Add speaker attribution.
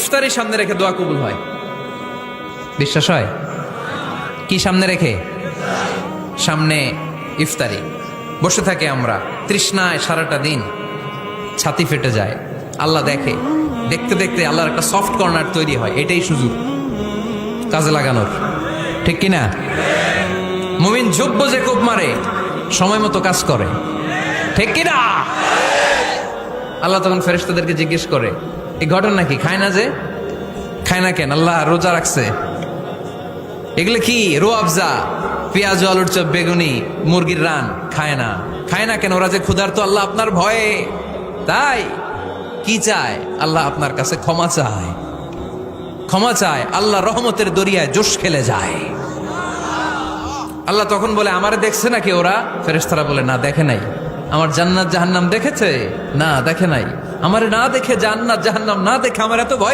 Speaker 1: ইফতারি সামনে রেখে দোয়া কবুল হয়। বিশ্বাস হয়? কি সামনে রেখে? সামনে ইফতারি। বসে থাকে আমরা তৃষ্ণায় সারাটা দিন, ছাতি ফেটে যায়। আল্লাহ দেখে, দেখতে দেখতে আল্লাহর একটা সফট কর্নার তৈরি হয়। এটাই সুযোগ কাজে লাগানোর, ঠিক কিনা? মুমিন যোগ্য যে কোপ মারে, সময় মতো কাজ করে, ঠিক কিনা? আল্লাহ তখন ফেরেশতাদেরকে জিজ্ঞেস করে, এই ঘটনা কি? খায় না যে? খায় না কেন? আল্লাহ রোজা রাখছে। এগুলো কি? রো আফজা, পেঁয়াজ, আলুর চপ, বেগুনি, মুরগির রান খায় না। খায় না কেন? ওরা যে ক্ষুধার্ত। আল্লাহ আপনার ভয়ে। তাই কি চায়? আল্লাহ আপনার কাছে ক্ষমা চায়। ক্ষমা চায়, আল্লাহ রহমতের দরিয়ায় জোশ খেলে যায়। আল্লাহ তখন বলে, আমারে দেখছে নাকি ওরা? ফেরেশতারা বলে, না দেখে নাই। আমার জান্নাত জাহান্নাম দেখেছে? না দেখে নাই। আমারে না দেখে, জান্নাত জাহান্নাম না দেখে আমার এত ভয়।